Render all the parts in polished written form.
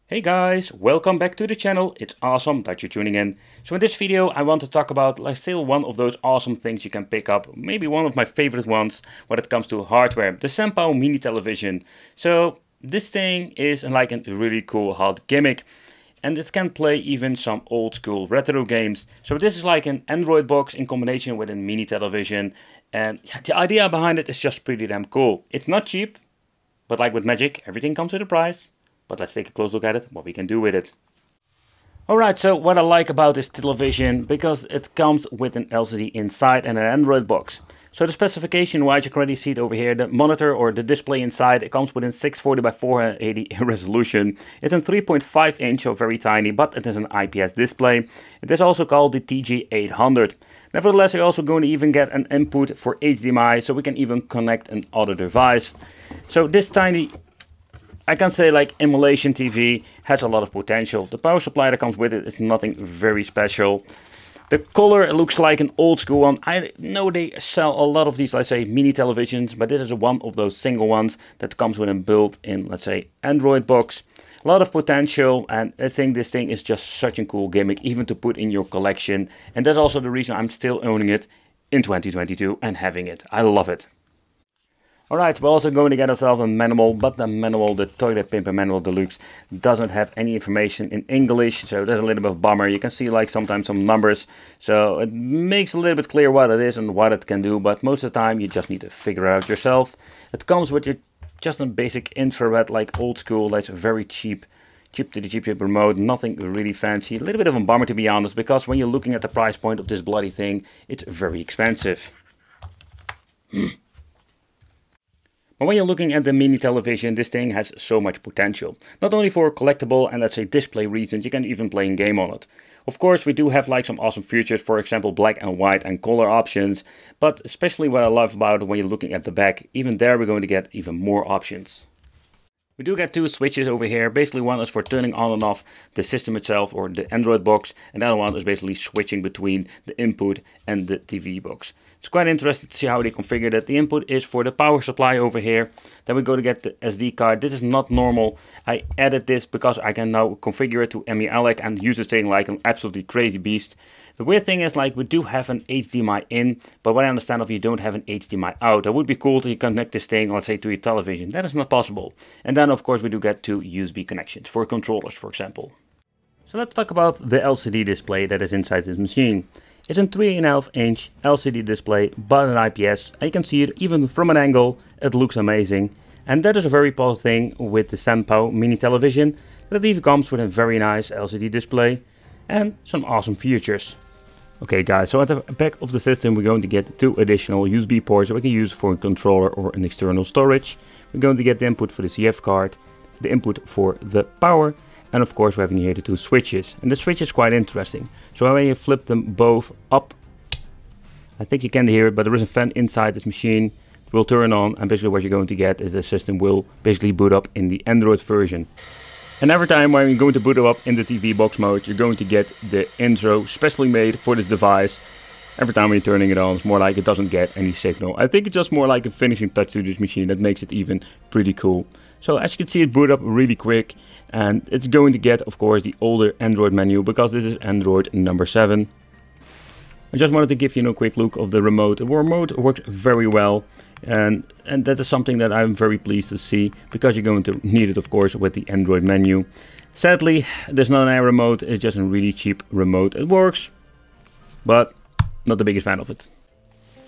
Hey guys, welcome back to the channel. It's awesome that you're tuning in. So in this video I want to talk about still one of those awesome things you can pick up, maybe one of my favorite ones when it comes to hardware, the Senpou mini television. So this thing is like a really cool hot gimmick, and it can play even some old school retro games. So this is like an Android box in combination with a mini television, and the idea behind it is just pretty damn cool. It's not cheap, but like with magic, everything comes with a price. But let's take a close look at it, what we can do with it. Alright, so what I like about this television, because it comes with an LCD inside and an Android box. So the specification wise, you can already see it over here, the monitor or the display inside, it comes with a 640 by 480 resolution. It's a 3.5 inch, so very tiny, but it is an IPS display. It is also called the TG800. Nevertheless, you're also going to even get an input for HDMI, so we can even connect an other device. So this tiny, I can say, like, emulation TV has a lot of potential. The power supply that comes with it is nothing very special. The color looks like an old school one. I know they sell a lot of these, let's say, mini televisions, but this is one of those single ones that comes with a built-in, let's say, Android box. A lot of potential, and I think this thing is just such a cool gimmick, even to put in your collection. And that's also the reason I'm still owning it in 2022 and having it. I love it. Alright, we're also going to get ourselves a manual, but the manual, the Toilet Pimper Manual Deluxe, doesn't have any information in English, so that's a little bit of a bummer. You can see like sometimes some numbers, so it makes a little bit clear what it is and what it can do, but most of the time you just need to figure it out yourself. It comes with just a basic infrared, like old school, like very cheap remote, nothing really fancy. A little bit of a bummer, to be honest, because when you're looking at the price point of this bloody thing, it's very expensive. But when you're looking at the mini television, this thing has so much potential. Not only for collectible and, let's say, display reasons, you can even play a game on it. Of course, we do have like some awesome features, for example, black and white and color options. But especially what I love about it when you're looking at the back, even there we're going to get even more options. We do get two switches over here. Basically, one is for turning on and off the system itself or the Android box, and the other one is basically switching between the input and the TV box. It's quite interesting to see how they configured it. The input is for the power supply over here. Then we go to get the SD card. This is not normal. I added this because I can now configure it to MELEC and use this thing like an absolutely crazy beast. The weird thing is, like, we do have an HDMI in, but what I understand of, you don't have an HDMI out. That would be cool to connect this thing, let's say, to your television. That is not possible. And then of course we do get two USB connections for controllers, for example. So let's talk about the LCD display that is inside this machine. It's a 3.5 inch LCD display, but an IPS. And you can see it even from an angle. It looks amazing. And that is a very positive thing with the Senpou mini television, that it even comes with a very nice LCD display and some awesome features. Okay guys, so at the back of the system we're going to get two additional USB ports that we can use for a controller or an external storage. We're going to get the input for the CF card, the input for the power, and of course we have in here the two switches. And the switch is quite interesting. So when you flip them both up, I think you can hear it, but there is a fan inside this machine. It will turn on, and basically what you're going to get is the system will basically boot up in the Android version. And every time when you're going to boot it up in the TV box mode, you're going to get the intro specially made for this device. Every time when you're turning it on, it's more like it doesn't get any signal. I think it's just more like a finishing touch to this machine that makes it even pretty cool. So as you can see, it boot up really quick, and it's going to get, of course, the older Android menu, because this is Android number 7. I just wanted to give you a quick look of the remote. The remote works very well. And that is something that I'm very pleased to see, because you're going to need it, of course, with the Android menu. Sadly, there's not an air remote, it's just a really cheap remote. It works, but not the biggest fan of it.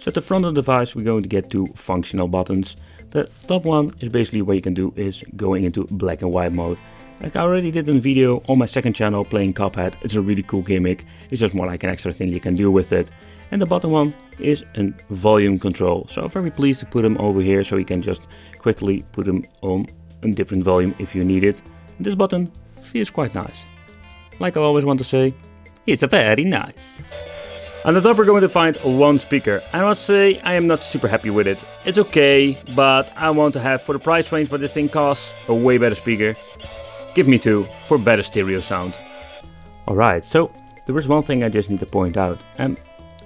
So at the front of the device we're going to get two functional buttons. The top one is basically what you can do is going into black and white mode. Like I already did a video on my second channel playing Cuphead. It's a really cool gimmick. It's just more like an extra thing you can do with it. And the bottom one is a volume control. So I'm very pleased to put them over here, so you can just quickly put them on a different volume if you need it. And this button feels quite nice. Like I always want to say, it's a very nice. On the top we're going to find one speaker. I must say I am not super happy with it. It's okay, but I want to have, for the price range what this thing costs, a way better speaker. Give me two for better stereo sound. Alright, so there is one thing I just need to point out.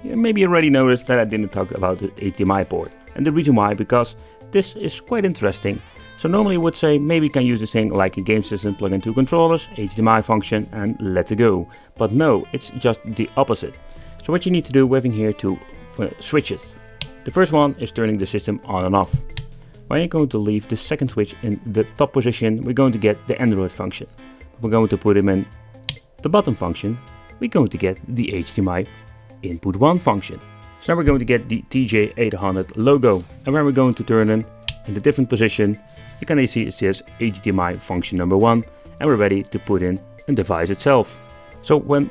Maybe you already noticed that I didn't talk about the HDMI port. And the reason why, because this is quite interesting. So normally I would say maybe you can use this thing like a game system, plug in two controllers, HDMI function and let it go. But no, it's just the opposite. So what you need to do, we're having here two switches. The first one is turning the system on and off. When you're going to leave the second switch in the top position, we're going to get the Android function. We're going to put him in the bottom function, we're going to get the HDMI input 1 function. So now we're going to get the TJ800 logo, and when we're going to turn in the different position, you can see it says HDMI function number 1, and we're ready to put in a device itself. So when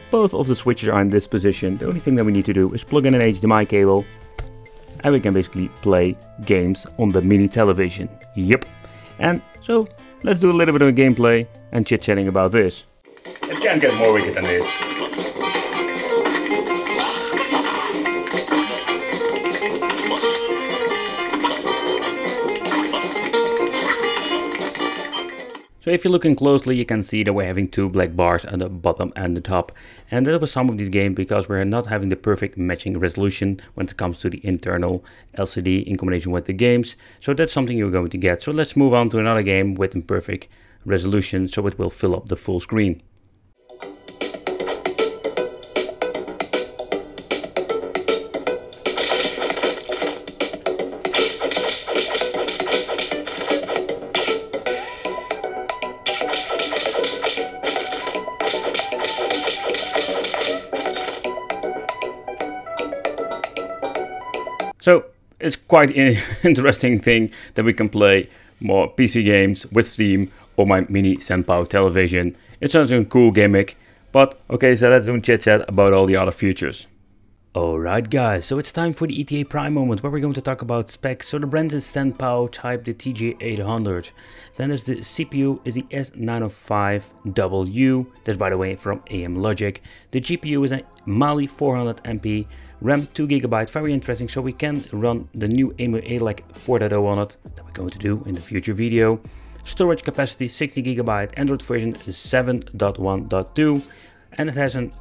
both of the switches are in this position, the only thing that we need to do is plug in an HDMI cable, and we can basically play games on the mini television. Yep. And so let's do a little bit of gameplay and chit-chatting about this. It can't get more wicked than this. So if you're looking closely, you can see that we're having two black bars at the bottom and the top. And that was some of these games because we're not having the perfect matching resolution when it comes to the internal LCD in combination with the games. So that's something you're going to get. So let's move on to another game with a perfect resolution so it will fill up the full screen. So it's quite an interesting thing that we can play more PC games with Steam or my mini Senpou television. It's such a cool gimmick, but okay, so let's do chit chat about all the other features. Alright guys, so it's time for the ETA Prime moment where we're going to talk about specs. So the brand is Senpou type, the TJ800. Then there's the CPU is the S905W, that's by the way from AM Logic. The GPU is a Mali 400MP, RAM 2GB, very interesting, so we can run the new emulator like 4.0 on it, that we're going to do in the future video. Storage capacity 60GB, Android version 7.1.2, and it has an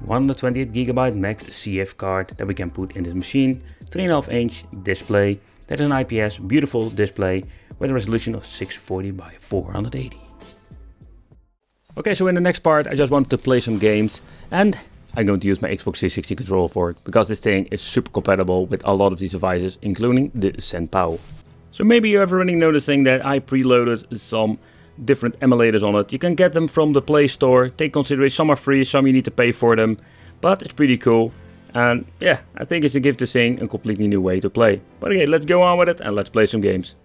128GB max CF card that we can put in this machine, 3.5-inch display, that is an IPS beautiful display with a resolution of 640 by 480. Okay, so in the next part I just wanted to play some games, and I'm going to use my Xbox 360 controller for it, because this thing is super compatible with a lot of these devices, including the Senpou. So maybe you have already noticing that I preloaded some different emulators on it. You can get them from the Play Store. Take consideration, some are free, some you need to pay for them, but it's pretty cool. And yeah, I think it should give this thing a completely new way to play. But okay, let's go on with it and let's play some games.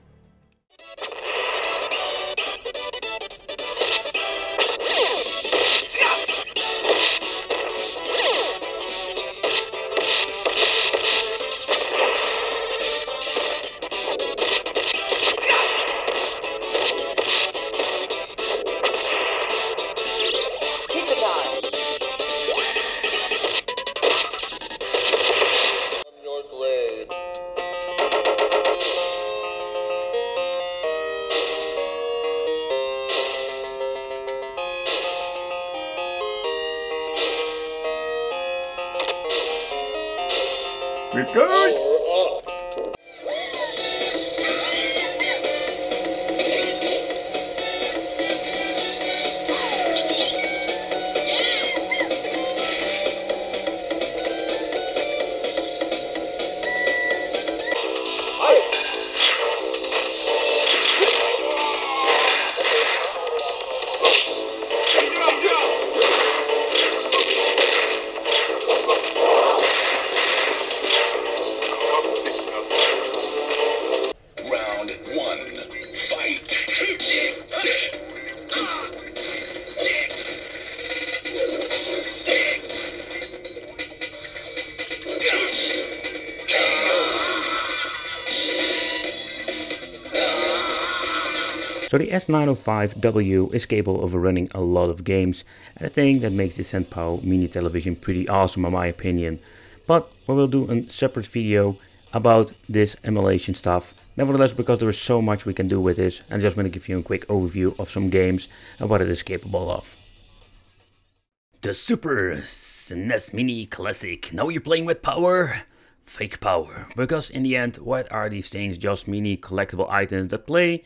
We've got So the S905W is capable of running a lot of games, and I think that makes the Senpou mini television pretty awesome in my opinion. But we will do a separate video about this emulation stuff. Nevertheless, because there is so much we can do with this, I'm just going to give you a quick overview of some games and what it is capable of. The Super SNES Mini Classic. Now you're playing with power. fake power. Because in the end, what are these things? Just mini collectible items that play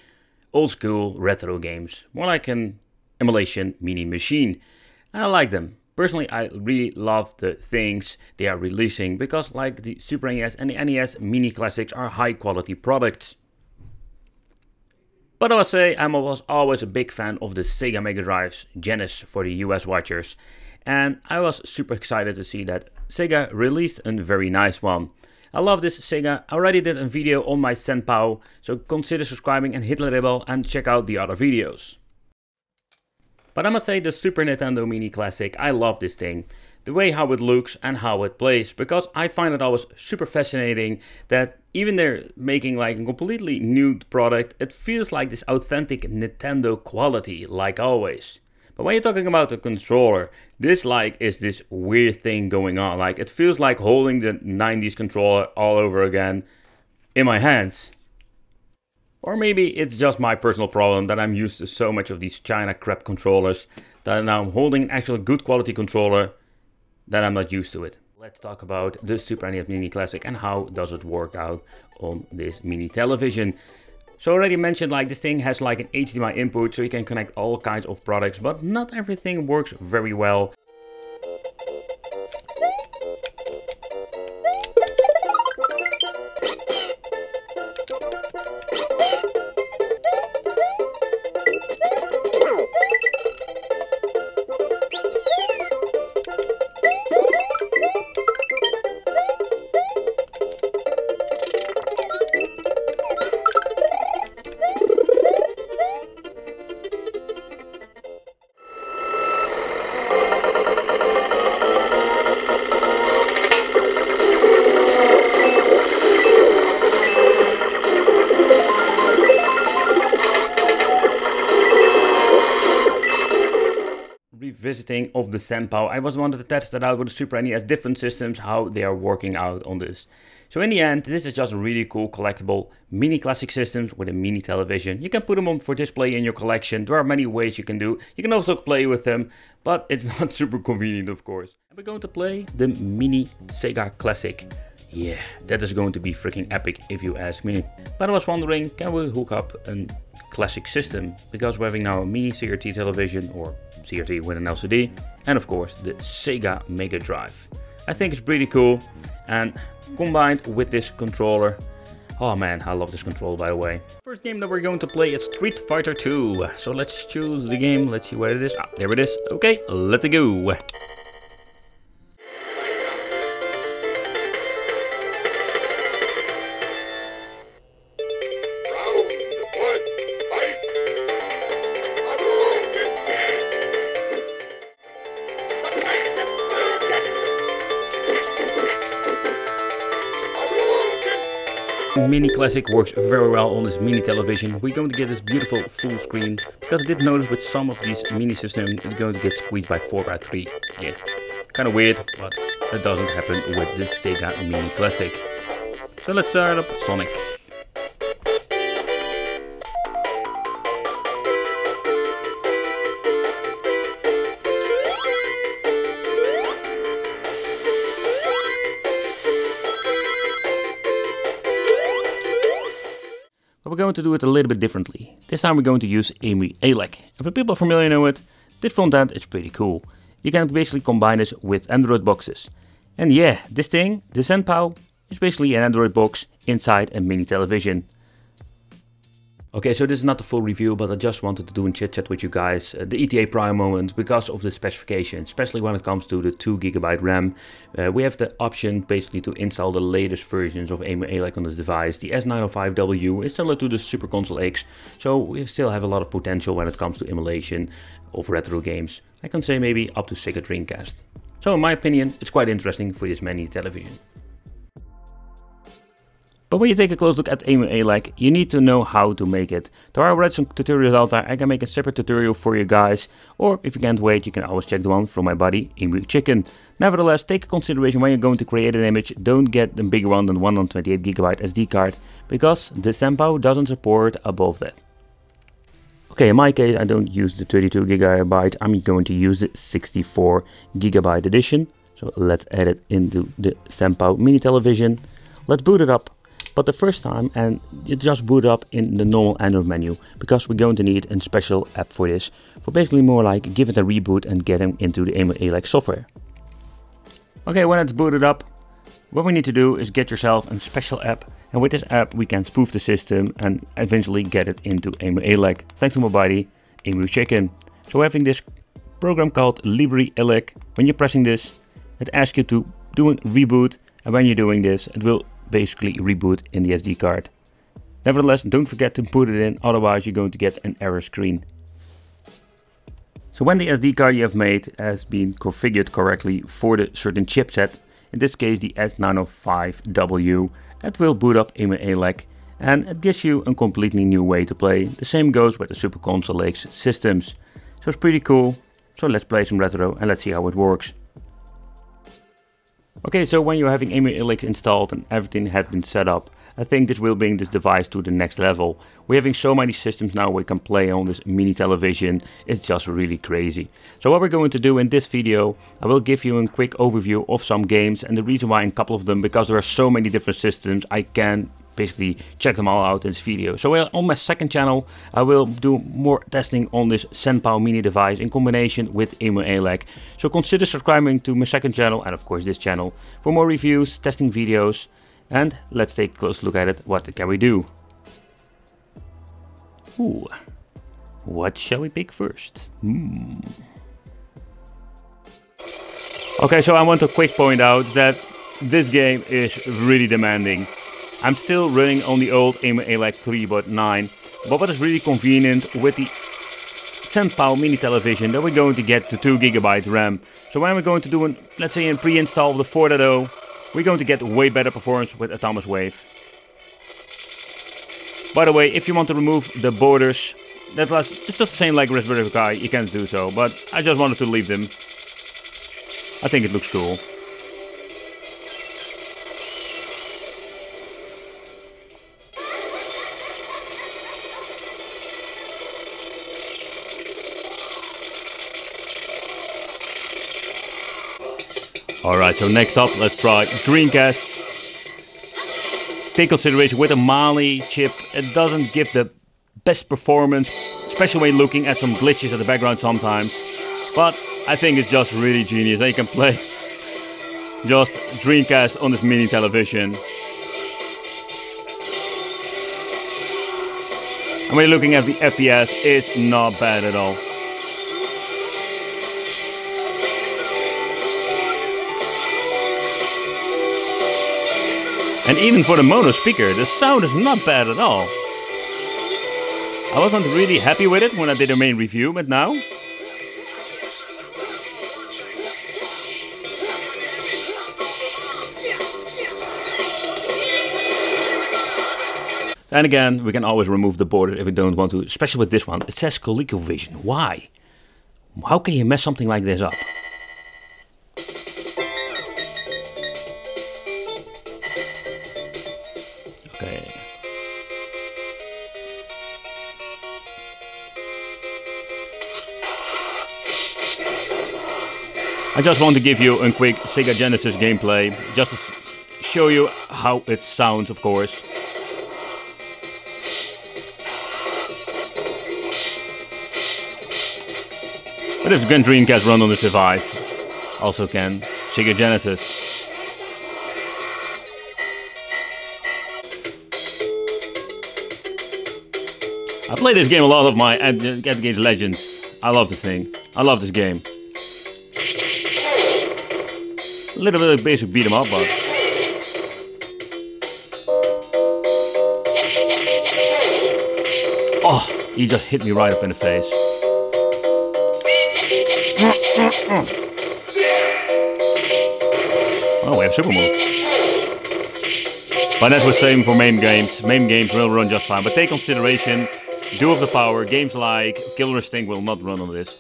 old school retro games. More like an emulation mini machine. And I like them. Personally, I really love the things they are releasing because like the Super NES and the NES mini classics are high quality products. But I must say, I was always a big fan of the Sega Mega Drive's Genesis for the US watchers. And I was super excited to see that Sega released a very nice one. I love this Sega. I already did a video on my Senpou, so consider subscribing and hit the bell and check out the other videos. But I must say the Super Nintendo Mini Classic, I love this thing. The way how it looks and how it plays, because I find it always super fascinating that even they're making like a completely new product, it feels like this authentic Nintendo quality, like always. But when you're talking about the controller, this like is this weird thing going on. Like it feels like holding the 90s controller all over again in my hands. Or maybe it's just my personal problem that I'm used to so much of these China crap controllers that now I'm holding an actual good quality controller that I'm not used to it. Let's talk about the Super NES Mini Classic and how does it work out on this mini television. So I already mentioned like this thing has like an HDMI input so you can connect all kinds of products, but not everything works very well. Revisiting of the Senpou, I was wanted to test that out with the Super NES different systems, how they are working out on this. So in the end, this is just a really cool collectible mini classic systems with a mini television. You can put them on for display in your collection. There are many ways you can do. You can also play with them, but it's not super convenient, of course. And we're going to play the mini Sega Classic. Yeah, that is going to be freaking epic if you ask me. But I was wondering, can we hook up a classic system? Because we're having now a mini CRT television, or CRT with an LCD, and of course the Sega Mega Drive. I think it's pretty cool, and combined with this controller, oh man, I love this controller by the way. First game that we're going to play is Street Fighter 2. So let's choose the game, let's see where it is. Ah, there it is. Okay, let's go. Mini Classic works very well on this mini television. We're going to get this beautiful full screen, because I did notice with some of these mini systems it's going to get squeezed by 4:3. Yeah, kind of weird, but that doesn't happen with this Sega Mini Classic. So let's start up Sonic. But we're going to do it a little bit differently. This time we're going to use Amy Alec. And for people familiar know it, this front end is pretty cool. You can basically combine this with Android boxes. And yeah, this thing, the Senpou, is basically an Android box inside a mini television. Okay, so this is not the full review, but I just wanted to do a chit chat with you guys. The ETA Prime moment, because of the specifications, especially when it comes to the 2GB RAM. We have the option basically to install the latest versions of Amy Alec on this device. The S905W is similar to the Super Console X, so we still have a lot of potential when it comes to emulation of retro games. I can say maybe up to Sega Dreamcast. So in my opinion, it's quite interesting for this mini television. But when you take a close look at Amy Alec, you need to know how to make it. There are already some tutorials out there. I can make a separate tutorial for you guys. Or if you can't wait, you can always check the one from my buddy Amy Chicken. Nevertheless, take a consideration when you're going to create an image. Don't get the bigger one than 128GB SD card, because the Senpou doesn't support above that. Okay, in my case, I don't use the 32GB. I'm going to use the 64GB edition. So let's add it into the Senpou mini television. Let's boot it up. But the first time, and you just boot up in the normal Android menu, because we're going to need a special app for this. For basically more like give it a reboot and get him into the AMA-like software. Okay, when it's booted up, what we need to do is get yourself a special app. And with this app we can spoof the system and eventually get it into AMA-like. Thanks to my buddy, Emu Chicken. So we're having this program called Libre-Elec. When you're pressing this, it asks you to do a reboot. And when you're doing this, it will basically reboot in the SD card. Nevertheless, don't forget to put it in, otherwise you're going to get an error screen. So when the SD card you have made has been configured correctly for the certain chipset, in this case the S905W, it will boot up AMA-like and it gives you a completely new way to play. The same goes with the Super Console X systems. So it's pretty cool. So let's play some retro and let's see how it works. Okay, so when you're having AMA-like installed and everything has been set up, I think this will bring this device to the next level. We're having so many systems now we can play on this mini television, it's just really crazy. So what we're going to do in this video, I will give you a quick overview of some games, and the reason why in a couple of them, because there are so many different systems, I can basically check them all out in this video. So on my second channel I will do more testing on this Senpou mini device in combination with AMA-like. So consider subscribing to my second channel and of course this channel for more reviews, testing videos, and let's take a close look at it. What can we do? Ooh, what shall we pick first? Okay, so I want to quick point out that this game is really demanding. I'm still running on the old AMA-like 3.9, but what is really convenient with the Senpou mini television, that we're going to get to 2 GB RAM. So when we're going to do let's say a pre-install of the 4.0, we're going to get way better performance with Atomiswave. By the way, if you want to remove the borders, it's just the same like Raspberry Pi, you can do so, but I just wanted to leave them. I think it looks cool. Alright, so next up, let's try Dreamcast. Take consideration with a Mame chip, it doesn't give the best performance, especially when looking at some glitches at the background sometimes. But I think it's just really genius that you can play just Dreamcast on this mini television. And when you're looking at the FPS, it's not bad at all. And even for the mono speaker, the sound is not bad at all. I wasn't really happy with it when I did a main review, but now... And again, we can always remove the border if we don't want to, especially with this one. It says ColecoVision. Why? How can you mess something like this up? Okay. I just want to give you a quick Sega Genesis gameplay, just to show you how it sounds, of course. But if can Dreamcast run on this device, also can Sega Genesis. I play this game a lot of my Games Legends. I love this thing. I love this game. A little bit of basic beat 'em up, but... Oh, he just hit me right up in the face. Oh, we have super move. But that's the same for Mame games. Mame games will run just fine. But take consideration, Duel of the Power, games like Killer Instinct will not run on this.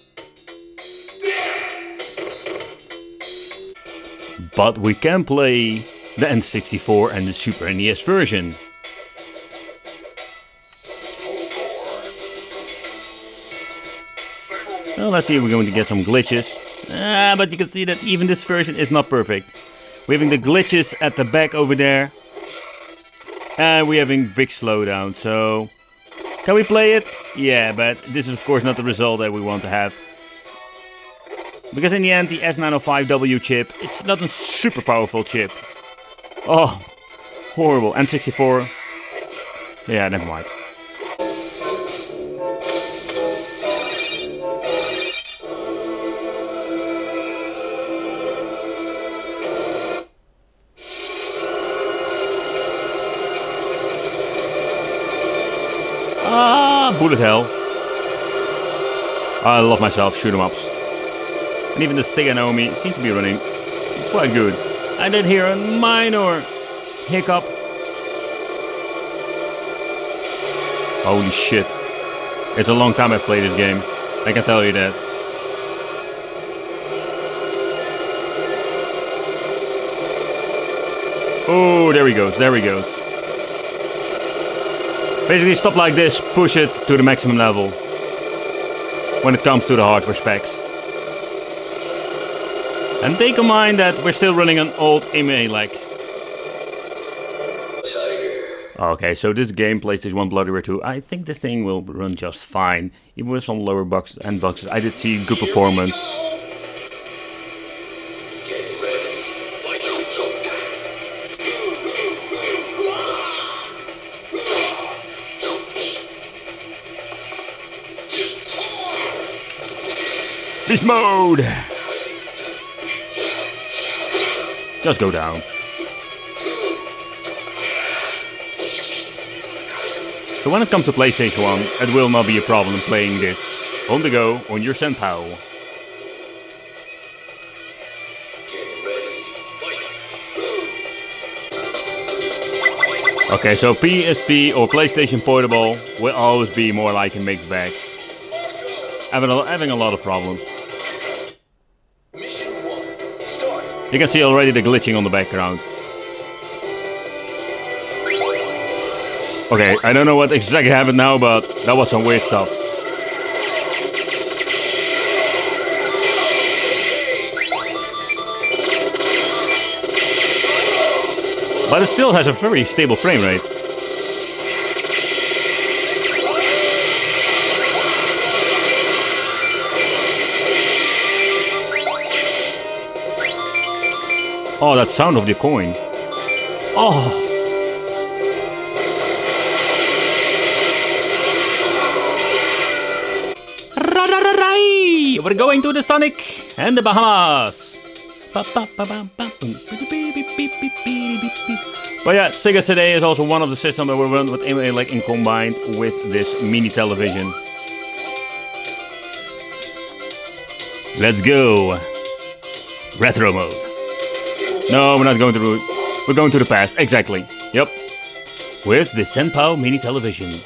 But we can play the N64 and the Super NES version. Well, let's see if we're going to get some glitches. But you can see that even this version is not perfect. We're having the glitches at the back over there. And we're having big slowdown, so... Can we play it? Yeah, but this is of course not the result that we want to have. Because in the end, the S905W chip, it's not a super powerful chip. Oh, horrible. N64. Yeah, never mind. Ah, bullet hell. I love myself shoot 'em ups. And even the Sega Naomi seems to be running quite good. I did hear a minor hiccup. Holy shit. It's a long time I've played this game. I can tell you that. Oh, there he goes, there he goes. Basically, stuff like this, push it to the maximum level. When it comes to the hardware specs. And take in mind that we're still running an old MA lag. Okay, so this game, PlayStation 1 Bloody Roar 2, I think this thing will run just fine. Even with some lower boxes and boxes, I did see good performance. Beast mode! Just go down. So when it comes to PlayStation 1, it will not be a problem playing this on the go on your Senpou. Okay, so PSP or PlayStation Portable will always be more like a mixed bag. Having a lot of problems. You can see already the glitching on the background. Okay, I don't know what exactly happened now, but that was some weird stuff. But it still has a very stable frame rate. Oh, that sound of the coin. Oh! We're going to the Sonic and the Bahamas. But yeah, Sega CD is also one of the systems that will run with MA lag in combined with this mini television. Let's go. Retro mode. No, we're not going to the route. We're going to the past. Exactly. Yep. With the Senpou mini television.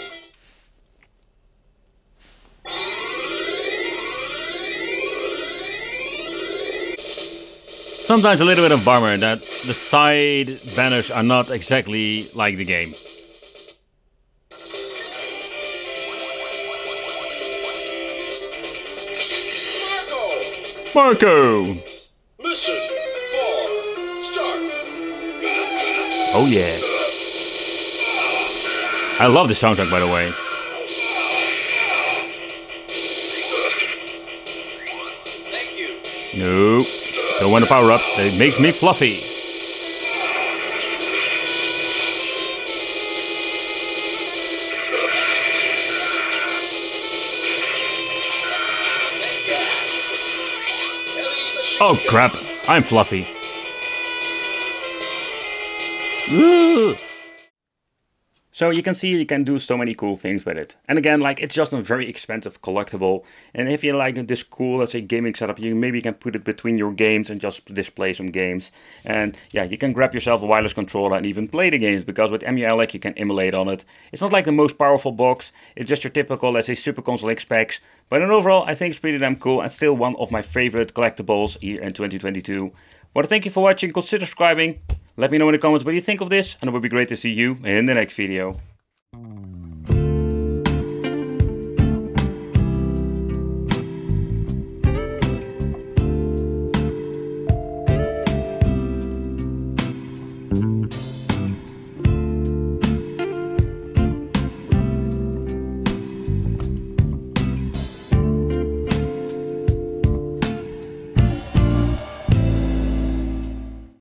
Sometimes a little bit of bummer that the side banners are not exactly like the game. Marco! Mission 4, start. Oh yeah. I love the soundtrack, by the way. Thank you. No. Don't want the power-ups, that makes me fluffy. Oh crap, I'm fluffy. Woo! So you can see you can do so many cool things with it. And again, like, it's just a very expensive collectible. And if you like this cool, let's say, gaming setup, you maybe can put it between your games and just display some games. And yeah, you can grab yourself a wireless controller and even play the games, because with MULEC you can emulate on it. It's not like the most powerful box, it's just your typical, let's say, Super Console X specs. But in overall, I think it's pretty damn cool and still one of my favorite collectibles here in 2022. Well, thank you for watching, consider subscribing. Let me know in the comments what you think of this, and it would be great to see you in the next video.